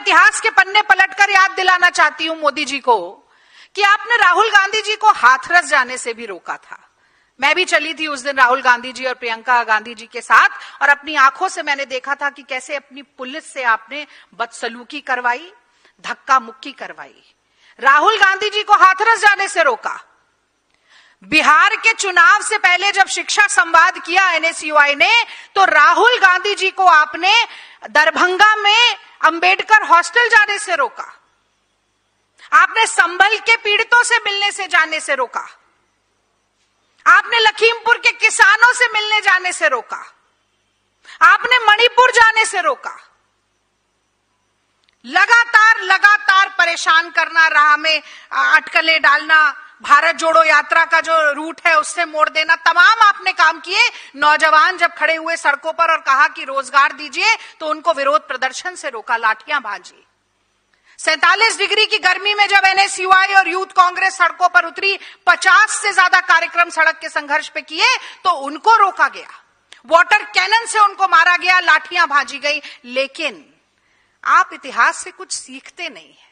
इतिहास के पन्ने पलटकर याद दिलाना चाहती हूं मोदी जी को कि आपने राहुल गांधी जी को हाथरस जाने से भी रोका था। मैं भी चली थी उस दिन राहुल गांधी जी और प्रियंका गांधी जी के साथ, और अपनी आंखों से मैंने देखा था कि कैसे अपनी पुलिस से आपने बदसलूकी करवाई, धक्का मुक्की करवाई। राहुल गांधी जी को हाथरस जाने से रोका। बिहार के चुनाव से पहले जब शिक्षा संवाद किया एनएसयूआई ने, तो राहुल गांधी जी को आपने दरभंगा में अंबेडकर हॉस्टल जाने से रोका। आपने संभल के पीड़ितों से मिलने से जाने से रोका। आपने लखीमपुर के किसानों से मिलने जाने से रोका। आपने मणिपुर जाने से रोका। लगातार परेशान करना, राह में अटकलें डालना, भारत जोड़ो यात्रा का जो रूट है उससे मोड़ देना, तमाम आपने काम किए। नौजवान जब खड़े हुए सड़कों पर और कहा कि रोजगार दीजिए, तो उनको विरोध प्रदर्शन से रोका, लाठियां भांजी। 47 डिग्री की गर्मी में जब एनएसयूआई और यूथ कांग्रेस सड़कों पर उतरी, 50 से ज्यादा कार्यक्रम सड़क के संघर्ष पे किए, तो उनको रोका गया। वाटर कैनन से उनको मारा गया, लाठियां भांजी गई। लेकिन आप इतिहास से कुछ सीखते नहीं हैं।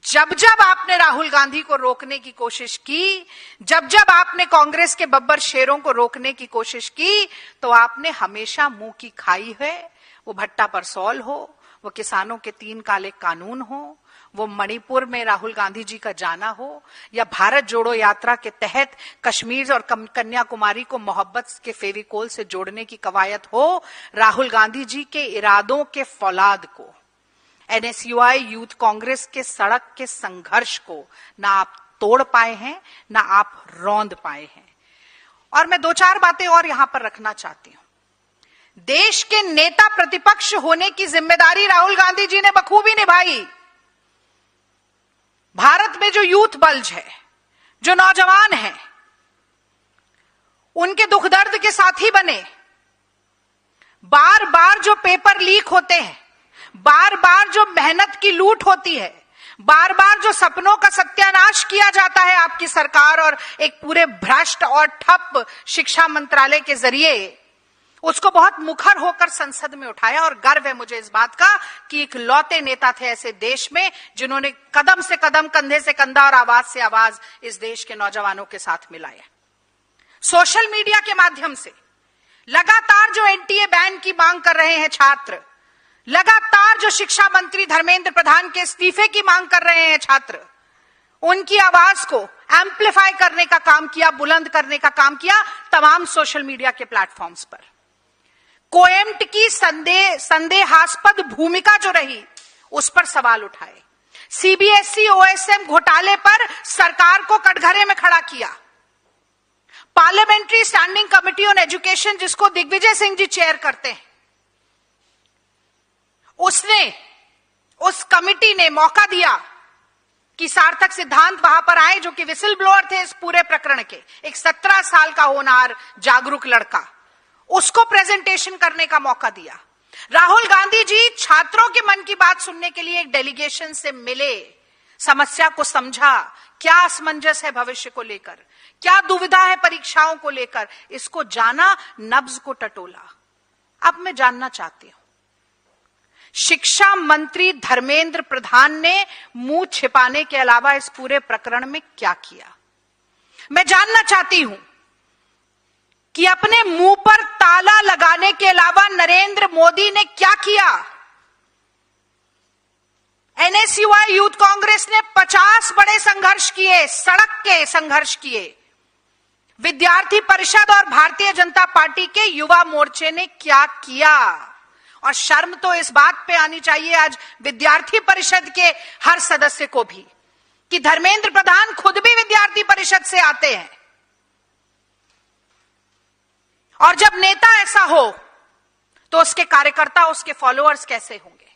जब जब आपने राहुल गांधी को रोकने की कोशिश की, जब जब आपने कांग्रेस के बब्बर शेरों को रोकने की कोशिश की, तो आपने हमेशा मुंह की खाई है। वो भट्टा पर सॉल हो, वो किसानों के 3 काले कानून हो, वो मणिपुर में राहुल गांधी जी का जाना हो, या भारत जोड़ो यात्रा के तहत कश्मीर और कन्याकुमारी को मोहब्बत के फेविकोल से जोड़ने की कवायद हो, राहुल गांधी जी के इरादों के फौलाद को, एनएसयूआई यूथ कांग्रेस के सड़क के संघर्ष को ना आप तोड़ पाए हैं, ना आप रौंद पाए हैं। और मैं 2-4 बातें और यहां पर रखना चाहती हूं। देश के नेता प्रतिपक्ष होने की जिम्मेदारी राहुल गांधी जी ने बखूबी निभाई। भारत में जो यूथ बल्ज है, जो नौजवान हैं, उनके दुख दर्द के साथी बने। बार बार जो पेपर लीक होते हैं, बार बार जो मेहनत की लूट होती है, बार बार जो सपनों का सत्यानाश किया जाता है आपकी सरकार और एक पूरे भ्रष्ट और ठप शिक्षा मंत्रालय के जरिए, उसको बहुत मुखर होकर संसद में उठाया। और गर्व है मुझे इस बात का कि इकलौते नेता थे ऐसे देश में जिन्होंने कदम से कदम, कंधे से कंधा और आवाज से आवाज इस देश के नौजवानों के साथ मिलाया। सोशल मीडिया के माध्यम से लगातार जो एनटीए बैन की मांग कर रहे हैं छात्र, लगातार जो शिक्षा मंत्री धर्मेंद्र प्रधान के इस्तीफे की मांग कर रहे हैं छात्र, उनकी आवाज को एम्पलीफाई करने का काम किया, बुलंद करने का काम किया तमाम सोशल मीडिया के प्लेटफॉर्म्स पर। कोएम्ट की संदेहास्पद भूमिका जो रही, उस पर सवाल उठाए। सीबीएसई ओएसएम घोटाले पर सरकार को कटघरे में खड़ा किया। Parliamentary standing committee on education, जिसको दिग्विजय सिंह जी चेयर करते हैं, उस कमिटी ने मौका दिया कि सार्थक सिद्धांत वहां पर आए, जो कि विसिल ब्लोअर थे इस पूरे प्रकरण के, एक 17 साल का होनहार जागरूक लड़का, उसको प्रेजेंटेशन करने का मौका दिया। राहुल गांधी जी छात्रों के मन की बात सुनने के लिए एक डेलीगेशन से मिले, समस्या को समझा, क्या असमंजस है भविष्य को लेकर, क्या दुविधा है परीक्षाओं को लेकर, इसको जाना, नब्ज को टटोला। अब मैं जानना चाहती हूं, शिक्षा मंत्री धर्मेंद्र प्रधान ने मुंह छिपाने के अलावा इस पूरे प्रकरण में क्या किया? मैं जानना चाहती हूं कि अपने मुंह पर ताला लगाने के अलावा नरेंद्र मोदी ने क्या किया? एनएसयूआई यूथ कांग्रेस ने 50 बड़े संघर्ष किए, सड़क के संघर्ष किए। विद्यार्थी परिषद और भारतीय जनता पार्टी के युवा मोर्चे ने क्या किया? और शर्म तो इस बात पे आनी चाहिए आज विद्यार्थी परिषद के हर सदस्य को भी कि धर्मेंद्र प्रधान खुद भी विद्यार्थी परिषद से आते हैं। और जब नेता ऐसा हो तो उसके कार्यकर्ता, उसके फॉलोअर्स कैसे होंगे?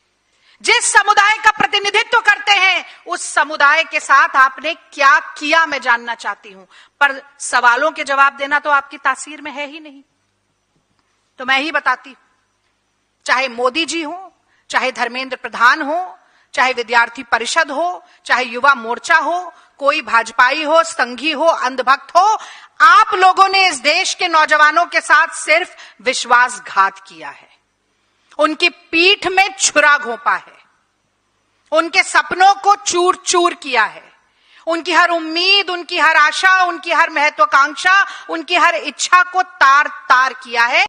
जिस समुदाय का प्रतिनिधित्व करते हैं, उस समुदाय के साथ आपने क्या किया, मैं जानना चाहती हूं। पर सवालों के जवाब देना तो आपकी तासीर में है ही नहीं, तो मैं ही बताती हूं। चाहे मोदी जी हो, चाहे धर्मेंद्र प्रधान हो, चाहे विद्यार्थी परिषद हो, चाहे युवा मोर्चा हो, कोई भाजपाई हो, संघी हो, अंधभक्त हो, आप लोगों ने इस देश के नौजवानों के साथ सिर्फ विश्वासघात किया है, उनकी पीठ में छुरा घोंपा है। उनके सपनों को चूर चूर किया है, उनकी हर उम्मीद, उनकी हर आशा, उनकी हर महत्वाकांक्षा, उनकी हर इच्छा को तार तार किया है।